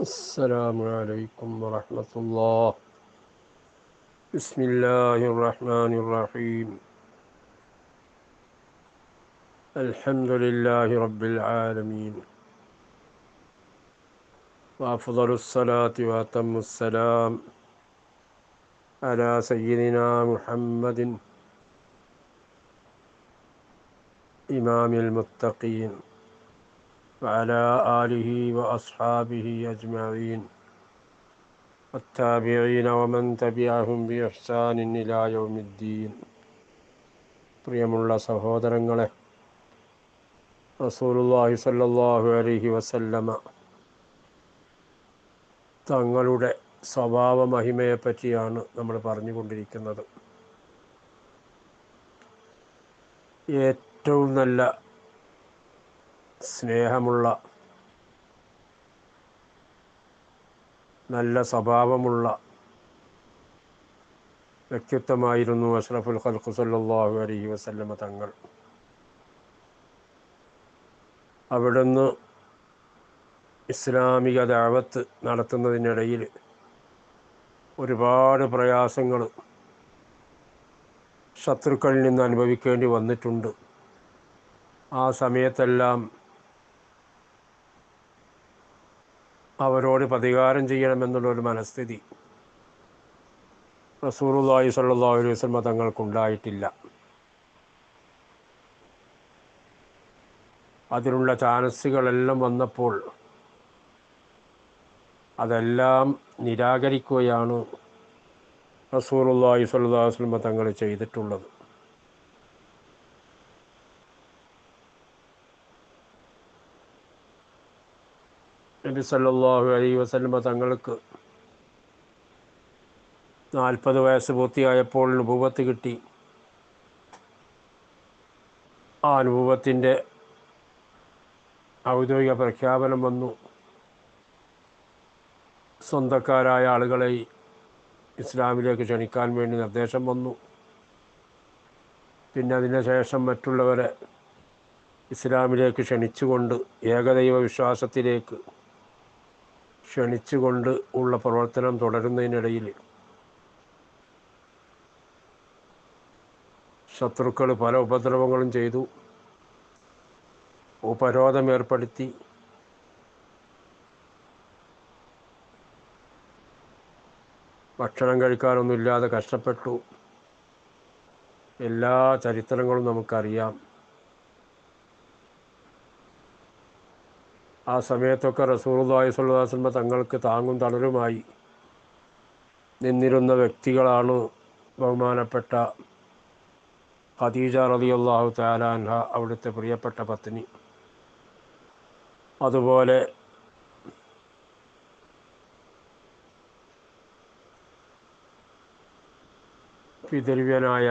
السلام عليكم ورحمة الله. بسم الله الرحمن الرحيم. الحمد لله رب العالمين، وأفضل الصلاة وأتم السلام على سيدنا محمد إمام المتقين وعلى آله وأصحابه أجمعين والتابعين ومن تبعهم بإحسان إلى يوم الدين. പ്രിയമുള്ള സഹോദരങ്ങളെ, റസൂലുള്ളാഹി സ്വല്ലല്ലാഹു അലൈഹി വസല്ലമ തങ്ങളുടെ സ്വഭാവ മഹിമയെപ്പറ്റിയാണ് നമ്മൾ പറഞ്ഞുകൊണ്ടിരിക്കുന്നത്. ഏറ്റവും നല്ല സ്നേഹമുള്ള, നല്ല സ്വഭാവമുള്ള വ്യക്തിത്വമായിരുന്നു അഷ്റഫുൽ ഖൽഖ് സ്വല്ലല്ലാഹു അലൈഹി വസല്ലമ തങ്ങൾ. അവിടുന്ന് ഇസ്ലാമിക ദഅവത്ത് നടത്തുന്നതിനിടയിൽ ഒരുപാട് പ്രയാസങ്ങൾ ശത്രുക്കളിൽ നിന്ന് അനുഭവിക്കേണ്ടി വന്നിട്ടുണ്ട്. ആ സമയത്തെല്ലാം അവരോട് പ്രതികാരം ചെയ്യണമെന്നുള്ളൊരു മനസ്ഥിതി റസൂലുള്ളാഹി സ്വല്ലല്ലാഹു അലൈഹി വസല്ലമ തങ്ങൾക്കുണ്ടായിട്ടില്ല. അതിനുള്ള ചാൻസുകളെല്ലാം വന്നപ്പോൾ അതെല്ലാം നിരാകരിക്കുകയാണ് റസൂലുള്ളാഹി സ്വല്ലല്ലാഹു അലൈഹി വസല്ലമ തങ്ങൾ ചെയ്തിട്ടുള്ളത്. നബി സല്ലല്ലാഹു അലൈഹി വസല്ലമ തങ്ങൾക്ക് 40 വയസ്സ് പൂർത്തിയായപ്പോൾ നുബുവത്ത് കിട്ടി. ആ നുബുവത്തിൻ്റെ ഔദ്യോഗിക പ്രഖ്യാപനം വന്നു. സ്വന്തക്കാരായ ആളുകളെ ഇസ്ലാമിലേക്ക് ക്ഷണിക്കാൻ വേണ്ടി നിർദ്ദേശം വന്നു. പിന്നെ അതിന് ശേഷം മറ്റുള്ളവരെ ഇസ്ലാമിലേക്ക് ക്ഷണിച്ചുകൊണ്ട്, ഏകദൈവ വിശ്വാസത്തിലേക്ക് ക്ഷണിച്ചുകൊണ്ട് ഉള്ള പ്രവർത്തനം തുടരുന്നതിനിടയിൽ ശത്രുക്കൾ പല ഉപദ്രവങ്ങളും ചെയ്തു, ഉപരോധം ഏർപ്പെടുത്തി. ഭക്ഷണം കഴിക്കാനൊന്നുമില്ലാതെ കഷ്ടപ്പെട്ടു. എല്ലാ ചരിത്രങ്ങളും നമുക്കറിയാം. ആ സമയത്തൊക്കെ റസൂലുള്ളാഹി സ്വല്ലല്ലാഹു അലൈഹി വസല്ലം തങ്ങൾക്ക് താങ്ങും തണലുമായി നിന്നിരുന്ന വ്യക്തികളാണ് ബഹുമാനപ്പെട്ട ഖദീജ റളിയല്ലാഹു തആല അൻഹ, അവിടുത്തെ പ്രിയപ്പെട്ട പത്നി. അതുപോലെ പിതൃവ്യനായ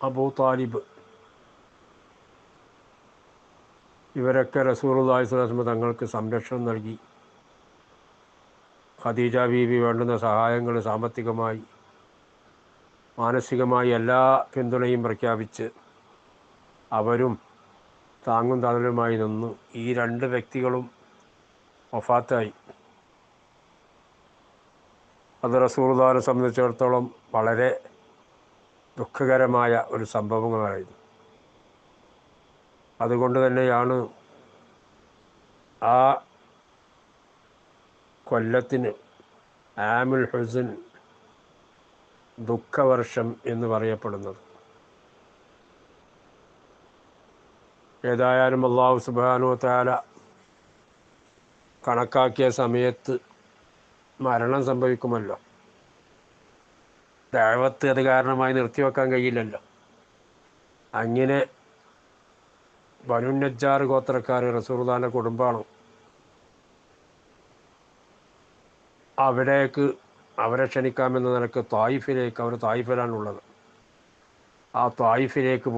അബൂ താലിബ്, ഇവരൊക്കെ റസൂലുള്ളാഹി സ്വല്ലല്ലാഹു അലൈഹി വസല്ലം തങ്ങൾക്ക് സംരക്ഷണം നൽകി. ഖദീജ ബീവി വേണ്ടുന്ന സഹായങ്ങൾ സാമ്പത്തികമായി, മാനസികമായി എല്ലാ പിന്തുണയും പ്രഖ്യാപിച്ച് അവരും താങ്ങും തണലുമായി നിന്നു. ഈ രണ്ട് വ്യക്തികളും വഫാത്തായി. അത് റസൂലുള്ളാഹിയെ സംബന്ധിച്ചിടത്തോളം വളരെ ദുഃഖകരമായ ഒരു സംഭവങ്ങളായിരുന്നു. അതുകൊണ്ട് തന്നെയാണ് ആ കൊല്ലത്തിന് ആമുൽ ഹുസ്ൻ, ദുഃഖവർഷം എന്ന് പറയപ്പെടുന്നത്. ഏതായാലും അല്ലാഹു സുബ്ഹാനഹു വ തആല കണക്കാക്കിയ സമയത്ത് മരണം സംഭവിക്കുമല്ലോ. ദഅവത്ത് അത് കാരണമായി നിർത്തിവെക്കാൻ കഴിയില്ലല്ലോ. അങ്ങനെ ബനു നജ്ജാർ ഗോത്രക്കാർ, റസൂലുള്ളാഹിന്റെ കുടുംബമാണ്, അവിടേക്ക് അവരെ ക്ഷണിക്കാമെന്ന നിലക്ക് തായിഫിലേക്ക്, അവർ തായിഫിലാണുള്ളത്, ആ തായിഫിലേക്ക്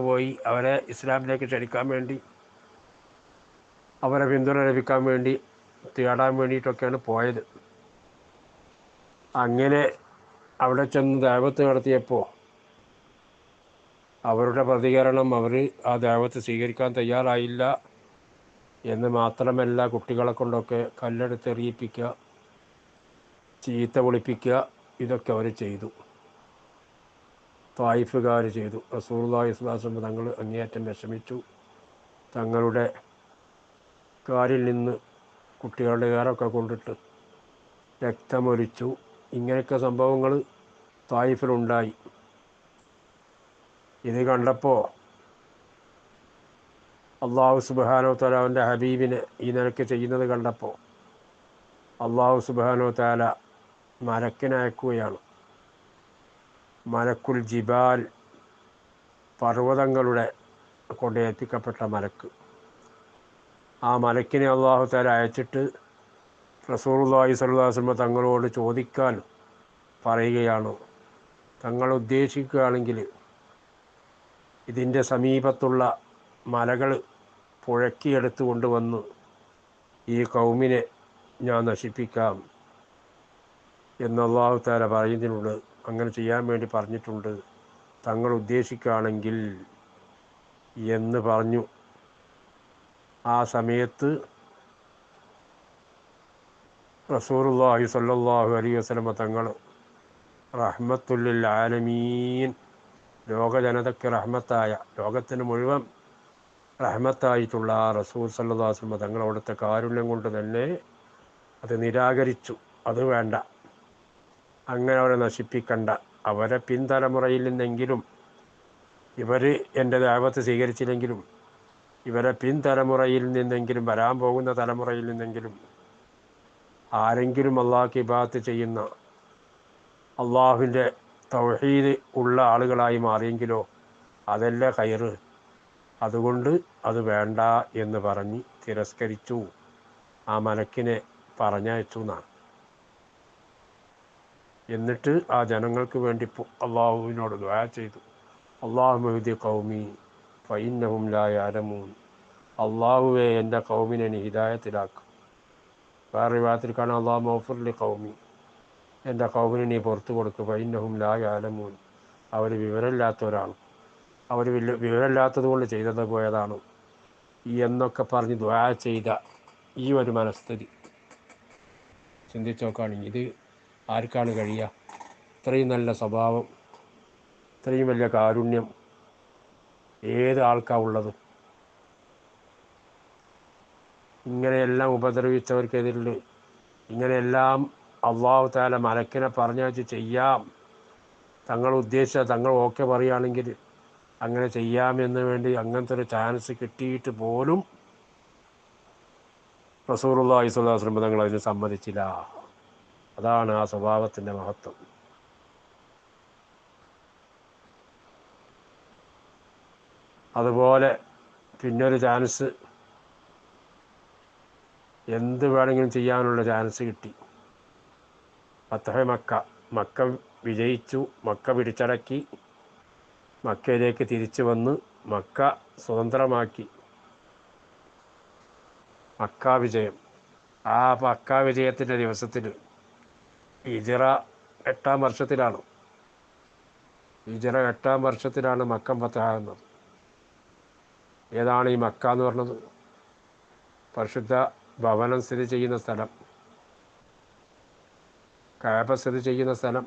പോയി അവരെ ഇസ്ലാമിലേക്ക് ക്ഷണിക്കാൻ വേണ്ടി, അവരെ പിന്തുണ ലഭിക്കാൻ വേണ്ടി, തേടാൻ വേണ്ടിയിട്ടൊക്കെയാണ് പോയത്. അങ്ങനെ അവിടെ ചെന്ന് ദഅവത്ത് നടത്തിയപ്പോൾ അവരുടെ പ്രതികരണം, അവർ ആ ദഅവത്ത് സ്വീകരിക്കാൻ തയ്യാറായില്ല. എന്ന് മാത്രമല്ല കുട്ടികളെ കൊണ്ടൊക്കെ കല്ലെടുത്തെറിയിപ്പിക്കുക, ചീത്ത വിളിപ്പിക്കുക, ഇതൊക്കെ അവർ ചെയ്തു. ത്വായിഫുകാർ ചെയ്തു. റസൂലുള്ളാഹി സ്വല്ലല്ലാഹു അലൈഹി വസല്ലം തങ്ങൾ അങ്ങേയറ്റം വിഷമിച്ചു. തങ്ങളുടെ കാലിൽ നിന്ന് കുട്ടികളുടെ ഏറൊക്കെ കൊണ്ടിട്ട് രക്തമൊലിച്ചു. ഇങ്ങനെയൊക്കെ സംഭവങ്ങൾ ത്വായിഫിലുണ്ടായി. ഇത് കണ്ടപ്പോൾ അള്ളാഹു സുബ്ഹാനഹു വ തആല അവൻ്റെ ഹബീബിനെ ഈ നിലയ്ക്ക് ചെയ്യുന്നത് കണ്ടപ്പോൾ അള്ളാഹു സുബ്ഹാനഹു വ തആല മലക്കിനെ അയക്കുകയാണ്. മലക്കുൽ ജിബാൽ, പർവ്വതങ്ങളുടെ കൊണ്ട് ഏൽപ്പിക്കപ്പെട്ട മലക്ക്. ആ മലക്കിനെ അള്ളാഹു തആല അയച്ചിട്ട് റസൂലുള്ളാഹി സ്വല്ലല്ലാഹു അലൈഹി വസല്ലം തങ്ങളോട് ചോദിക്കാൻ പറയുകയാണ്. തങ്ങൾ ഉദ്ദേശിക്കുകയാണെങ്കിൽ ഇതിൻ്റെ സമീപത്തുള്ള മലകൾ പുഴക്കിയെടുത്ത് കൊണ്ടുവന്ന് ഈ കൗമിനെ ഞാൻ നശിപ്പിക്കാം എന്ന് അല്ലാഹു തആല പറയുന്നുണ്ട്. അങ്ങനെ ചെയ്യാൻ വേണ്ടി പറഞ്ഞിട്ടുണ്ട്, തങ്ങൾ ഉദ്ദേശിക്കുകയാണെങ്കിൽ എന്ന് പറഞ്ഞു. ആ സമയത്ത് റസൂലുള്ളാഹി സ്വല്ലല്ലാഹു അലൈഹി വസല്ലം തങ്ങൾ റഹ്മത്തുൽ ലിൽ ആലമീൻ, ലോകജനതയ്ക്ക് റഹ്മത്തായ, ലോകത്തിന് മുഴുവൻ റഹ്മത്തായിട്ടുള്ള ആ റസൂൽ സല്ലല്ലാഹു അലൈഹി വസല്ലം തങ്ങൾ അവിടുത്തെ കാരുണ്യം കൊണ്ട് തന്നെ അത് നിരാകരിച്ചു. അത് വേണ്ട, അങ്ങനെ അവരെ നശിപ്പിക്കണ്ട. അവരെ പിൻതലമുറയിൽ നിന്നെങ്കിലും, ഇവർ എൻ്റെ ദഅവത്ത് സ്വീകരിച്ചില്ലെങ്കിലും ഇവരെ പിൻതലമുറയിൽ നിന്നെങ്കിലും, വരാൻ പോകുന്ന തലമുറയിൽ നിന്നെങ്കിലും ആരെങ്കിലും അള്ളാഹ്ക്ക് ഇബാദത്ത് ചെയ്യുന്ന, അള്ളാഹുവിൻ്റെ തൗഹീദ് ഉള്ള ആളുകളായി മാറിയെങ്കിലോ അതല്ലേ ഖൈറ്. അതുകൊണ്ട് അത് വേണ്ട എന്ന് പറഞ്ഞ് തിരസ്കരിച്ചു. ആ മലക്കിനെ പറഞ്ഞയച്ചു എന്നാണ്. എന്നിട്ട് ആ ജനങ്ങൾക്ക് വേണ്ടി അള്ളാഹുവിനോട് ദുആ ചെയ്തു. അല്ലാഹുമ്മ ഹ്ദി ഖൗമി ഫഇന്നഹും ലാ യഅലമൂൻ. അള്ളാഹുവേ, എൻ്റെ ഖൗമിനെ നീ ഹിദായത്തിലാക്കും. വേറെ റിവായത്തിൽ കാണാം അല്ലാഹുമ്മ ഗ്ഫിർ ലി ഖൗമി, എൻ്റെ ഖൗമിനെ നീ പുറത്തു കൊടുക്കും. ഫഇന്നഹും ലാ യഅലമൂൻ, അവർ വിവരമില്ലാത്തവരാണ്, അവർ വിവരമില്ലാത്തത് കൊണ്ട് ചെയ്തത് പോയതാണ് എന്നൊക്കെ പറഞ്ഞ് ദുആ ചെയ്ത ഈ ഒരു മനസ്ഥിതി ചിന്തിച്ച് നോക്കുകയാണെങ്കിൽ ഇത് ആർക്കാണ് കഴിയുക? ഇത്രയും നല്ല സ്വഭാവം, ഇത്രയും വലിയ കാരുണ്യം ഏത് ആൾക്കാണ് ഉള്ളത്? ഇങ്ങനെയെല്ലാം ഉപദ്രവിച്ചവർക്കെതിരിൽ ഇങ്ങനെയെല്ലാം അള്ളാഹു തആല മലക്കിനെ പറഞ്ഞയച്ച് ചെയ്യാം, തങ്ങൾ ഉദ്ദേശിച്ച, തങ്ങൾ ഓക്കെ പറയുകയാണെങ്കിൽ അങ്ങനെ ചെയ്യാമെന്ന് വേണ്ടി അങ്ങനത്തെ ഒരു ചാൻസ് കിട്ടിയിട്ട് പോലും റസൂലുള്ളാഹി സ്വല്ലല്ലാഹു അലൈഹി വസല്ലം തങ്ങൾ അതിന് സമ്മതിച്ചില്ല. അതാണ് ആ സ്വഭാവത്തിൻ്റെ മഹത്വം. അതുപോലെ പിന്നൊരു ചാൻസ്, എന്ത് വേണമെങ്കിലും ചെയ്യാനുള്ള ചാൻസ് കിട്ടി. ഫത്ഹ് മക്ക, മക്ക വിജയിച്ചു, മക്ക പിടിച്ചടക്കി, മക്കയിലേക്ക് തിരിച്ചു വന്ന് മക്ക സ്വതന്ത്രമാക്കി. മക്ക വിജയം. ആ മക്ക വിജയത്തിൻ്റെ ദിവസത്തിൽ ഹിജ്റ 8-ാം വർഷത്തിലാണ്, ഹിജ്റ 8-ാം വർഷത്തിലാണ് മക്ക ഫത്ഹാകുന്നത്. ഏതാണ് ഈ മക്ക എന്ന് പറഞ്ഞത്? പരിശുദ്ധ ഭവനം സ്ഥിതി ചെയ്യുന്ന സ്ഥലം, കഅബ സ്ഥിതി ചെയ്യുന്ന സ്ഥലം,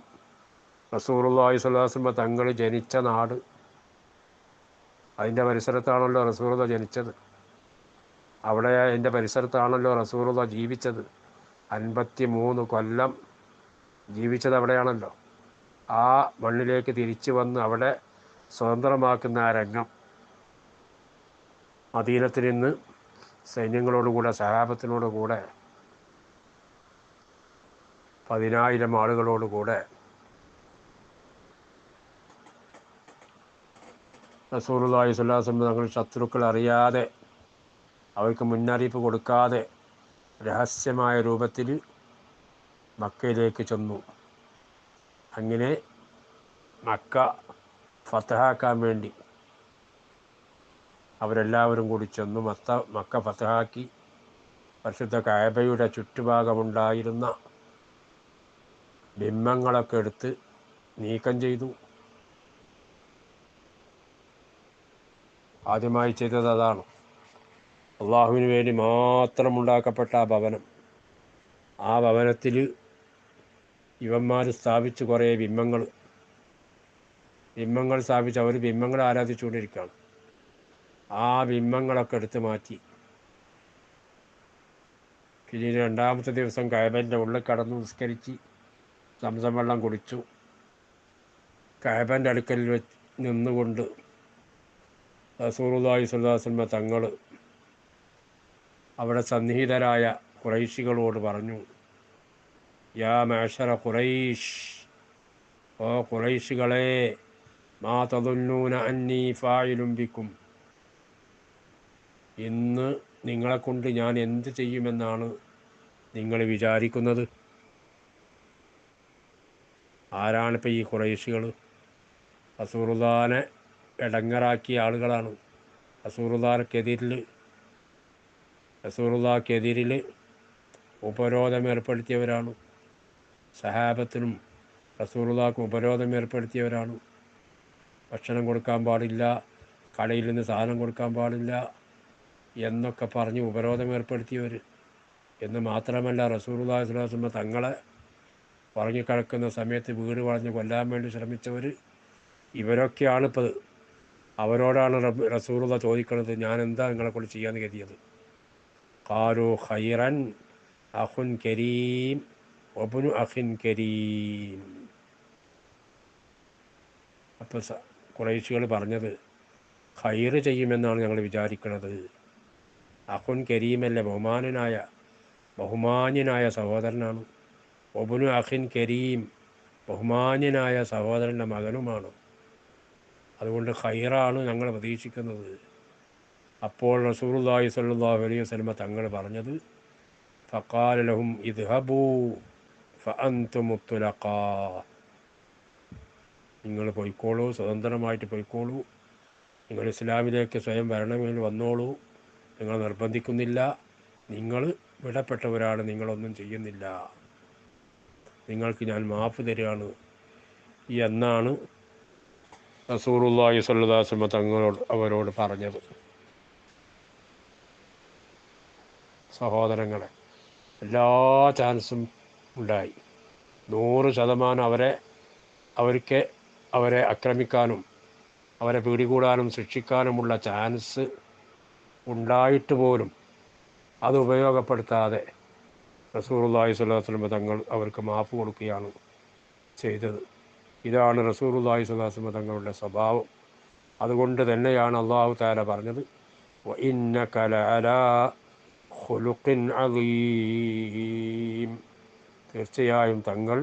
റസൂലുള്ളാഹി സ്വല്ലല്ലാഹു അലൈഹി വസല്ലം തങ്ങൾ ജനിച്ച നാട്, അതിൻ്റെ പരിസരത്താണല്ലോ റസൂലുള്ളാഹി ജനിച്ചത്. അവിടെ അതിൻ്റെ പരിസരത്താണല്ലോ റസൂലുള്ളാഹി ജീവിച്ചത്. 53 കൊല്ലം ജീവിച്ചത് അവിടെയാണല്ലോ. ആ മണ്ണിലേക്ക് തിരിച്ചു വന്ന് അവിടെ സ്വതന്ത്രമാക്കുന്ന ആ രംഗം, മദീനത്തിൽ നിന്ന് സൈന്യങ്ങളോടുകൂടെ, സഹാബത്തിനോടുകൂടെ, 10,000 ആളുകളോടുകൂടെ റസൂലുള്ളാഹി സ്വല്ലല്ലാഹു അലൈഹി വസല്ലം തങ്ങൾ ശത്രുക്കൾ അറിയാതെ, അവർക്ക് മുന്നറിയിപ്പ് കൊടുക്കാതെ രഹസ്യമായ രൂപത്തിൽ മക്കയിലേക്ക് ചെന്നു. അങ്ങനെ മക്ക ഫതഹാക്കാൻ വേണ്ടി അവരെല്ലാവരും കൂടി ചെന്നു. മക്ക ഫതഹാക്കി. പരിശുദ്ധ കഅബയുടെ ചുറ്റുഭാഗമുണ്ടായിരുന്ന ബിംബങ്ങളൊക്കെ എടുത്ത് നീക്കം ചെയ്തു. ആദ്യമായി ചെയ്തത് അതാണ്. അള്ളാഹുവിന് വേണ്ടി മാത്രം ഉണ്ടാക്കപ്പെട്ട ആ ഭവനം, ആ ഭവനത്തിൽ ഇവന്മാർ സ്ഥാപിച്ച് കുറേ ബിംബങ്ങൾ സ്ഥാപിച്ച് അവർ ബിംബങ്ങളെ ആരാധിച്ചുകൊണ്ടിരിക്കുകയാണ്. ആ ബിംബങ്ങളൊക്കെ എടുത്ത് മാറ്റി പിന്നീട് രണ്ടാമത്തെ ദിവസം കഅബൻ്റെ ഉള്ളിൽ കടന്ന് നിസ്കരിച്ച് സംസം വെള്ളം കുടിച്ചു. കഅബൻ്റെ അടുക്കൽ നിന്നുകൊണ്ട് റസൂലുള്ളാഹി സ്വല്ലല്ലാഹു അലൈഹി വസല്ലം തങ്ങൾ അവിടെ സന്നിഹിതരായ ഖുറൈശികളോട് പറഞ്ഞു, യാ മഅ്ശറ ഖുറൈശ്, ഓ ഖുറൈശികളെ, മാ തദുന്നൂന അന്നീ ഫായിലുൻ ബിക്കും, ഇന്ന് നിങ്ങളെക്കൊണ്ട് ഞാൻ എന്ത് ചെയ്യുമെന്നാണ് നിങ്ങൾ വിചാരിക്കുന്നത്? ആരാണിപ്പോൾ ഈ ഖുറൈശികൾ? റസൂലുള്ളാഹിനെ ഇടങ്ങറാക്കിയ ആളുകളാണ്. റസൂലുള്ളാഹിക്കെതിരിൽ ഉപരോധം ഏർപ്പെടുത്തിയവരാണ്. സഹാബത്തിനും റസൂലുള്ളാഹിക്ക് ഉപരോധം ഏർപ്പെടുത്തിയവരാണ്. ഭക്ഷണം കൊടുക്കാൻ പാടില്ല, കടയിൽ നിന്ന് സാധനം കൊടുക്കാൻ പാടില്ല എന്നൊക്കെ പറഞ്ഞ് ഉപരോധം ഏർപ്പെടുത്തിയവർ. എന്ന് മാത്രമല്ല, റസൂലുള്ളാഹി സ്വല്ലല്ലാഹു അലൈഹി വസല്ലം തങ്ങളെ ഉറങ്ങിക്കിടക്കുന്ന സമയത്ത് വീട് വളഞ്ഞ് കൊല്ലാൻ വേണ്ടി ശ്രമിച്ചവർ. ഇവരൊക്കെയാണ് ഇപ്പോൾ. അവരോടാണ് റസൂലുള്ളാഹി ചോദിക്കുന്നത്, ഞാൻ എന്താ നിങ്ങളെക്കൊണ്ട് ചെയ്യാൻ കരുതിയത്? ഖാലൂ ഖൈറൻ അഖുൻ കരീം വബ്നു അഖിൻ കരീം. അപ്പോൾ ഖുറൈശികൾ പറഞ്ഞത്, ഖൈറ് ചെയ്യുമെന്നാണ് ഞങ്ങൾ വിചാരിക്കുന്നത്. അഖുൻ കരീമല്ല, ബഹുമാന്യനായ സഹോദരനാണ്. വബ്നു അഖിൻ കരീം, ബഹുമാന്യനായ സഹോദരൻ്റെ മകനുമാണ്. അതുകൊണ്ട് ഖൈറാണ് ഞങ്ങൾ പ്രതീക്ഷിക്കുന്നത്. അപ്പോൾ റസൂലുള്ളാഹി സ്വല്ലല്ലാഹു അലൈഹി വസല്ലം തങ്ങൾ പറഞ്ഞത്, ഫഖാല ലഹും ഇദ്ഹബൂ ഫഅൻതും തുലഖാ, നിങ്ങൾ പോയിക്കോളൂ, സ്വതന്ത്രമായിട്ട് പോയിക്കോളൂ, നിങ്ങൾ ഇസ്ലാമിലേക്ക് സ്വയം വരണമെങ്കിൽ വന്നോളൂ, നിങ്ങൾ നിർബന്ധിക്കുന്നില്ല, നിങ്ങൾ വിടപ്പെട്ടവരാണ്, നിങ്ങളൊന്നും ചെയ്യുന്നില്ല, നിങ്ങൾക്ക് ഞാൻ മാഫ് തരികയാണ് എന്നാണ് റസൂലുള്ളാഹി സ്വല്ലല്ലാഹു അലൈഹി വസല്ലം അവരോട് പറഞ്ഞത്. സഹോദരങ്ങളെ, എല്ലാ ചാൻസും ഉണ്ടായി. 100% അവരെ ആക്രമിക്കാനും അവരെ പിടികൂടാനും ശിക്ഷിക്കാനുമുള്ള ചാൻസ് ഉണ്ടായിട്ട് പോലും അത് ഉപയോഗപ്പെടുത്താതെ റസൂലുള്ളാഹി സ്വല്ലല്ലാഹു അലൈഹി വസല്ലം തങ്ങൾ അവർക്ക് മാഫ് കൊടുക്കുകയാണ് ചെയ്തത്. ഇതാണ് റസൂലുള്ളാഹി സ്വല്ലല്ലാഹു അലൈഹി വസല്ലം തങ്ങളുടെ സ്വഭാവം. അതുകൊണ്ട് തന്നെയാണ് അല്ലാഹു തആല പറഞ്ഞത്, വഇന്നക ലഅലാ ഖുലുഖിൻ അളീം, തീർച്ചയായും തങ്ങൾ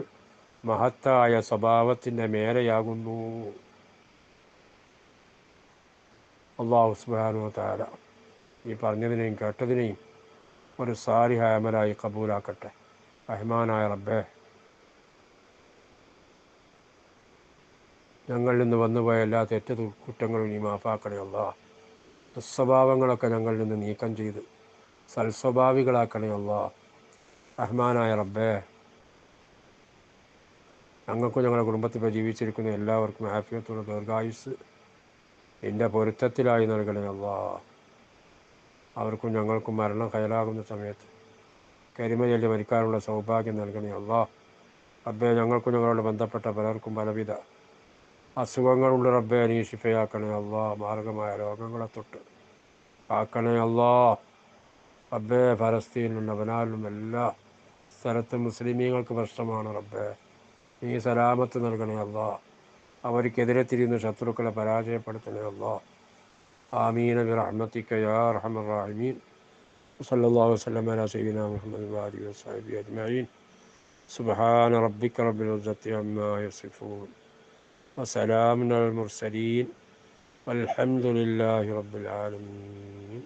മഹത്തായ സ്വഭാവത്തിൻ്റെ മേലെയാകുന്നു. അല്ലാഹു സുബ്ഹാനഹു വ തആല ഈ പറഞ്ഞതിനെയും കേട്ടതിനെയും ഒരു സാലിഹായ അമലായി കബൂലാക്കട്ടെ. റഹ്മാനായ റബ്ബേ, ഞങ്ങളിൽ നിന്ന് വന്നുപോയ എല്ലാ കുറ്റങ്ങളും നീ മാഫാക്കണേ അല്ലാ. ദുസ്വഭാവങ്ങളൊക്കെ ഞങ്ങളിൽ നിന്ന് നീക്കം ചെയ്ത് സൽസ്വഭാവികളാക്കണേ അല്ലാ. റഹ്മാനായ റബ്ബേ, ഞങ്ങൾക്കും ഞങ്ങളുടെ കുടുംബത്തിൽ ജീവിച്ചിരിക്കുന്ന എല്ലാവർക്കും ആഫിയത്തുള്ള ദീർഘായുസ് നിൻ്റെ പൊരുത്തത്തിലായി നൽകണേ അല്ലാ. അവർക്കും ഞങ്ങൾക്കും മരണം ഖൈറാകുന്ന സമയത്ത് കരിമ ചൊല്ലി മരിക്കാനുള്ള സൗഭാഗ്യം നൽകണേ അല്ലാ. റബ്ബേ, ഞങ്ങൾക്കും ഞങ്ങളോട് ബന്ധപ്പെട്ട പലർക്കും പലവിധ അസുഖങ്ങളുണ്ട്. റബ്ബേ, നീ ശിഫയാക്കണേ അല്ലാ. മാർഗമായ രോഗങ്ങളെ തൊട്ട് കാക്കണേ അല്ലാ. റബ്ബേ, ഫലസ്തീനിലും ലബനാനിലും എല്ലാ സ്ഥലത്തും മുസ്ലിമീങ്ങൾക്ക് പ്രശ്നമാണ്. റബ്ബേ, നീ സലാമത്ത് നൽകണേ അല്ലാ. അവർക്കെതിരെ തിരിയുന്ന ശത്രുക്കളെ പരാജയപ്പെടുത്തണേ അല്ലാ. ആമീന ബിറഹ്മതിക യാ അർഹമർ റഹീമീൻ. സല്ലല്ലാഹു വസല്ലം അലാ സയ്യിദിനാ മുഹമ്മദ് വആലിഹി വസഹ്ബിഹി അജ്മഈൻ. സുബ്ഹാന റബ്ബിക റബ്ബിൽ ഇസ്സത്തി അമ്മാ യസിഫൂൻ വസലാമുൻ അലൽ മുർസലീൻ വൽഹംദുലില്ലാഹി റബ്ബിൽ ആലമീൻ.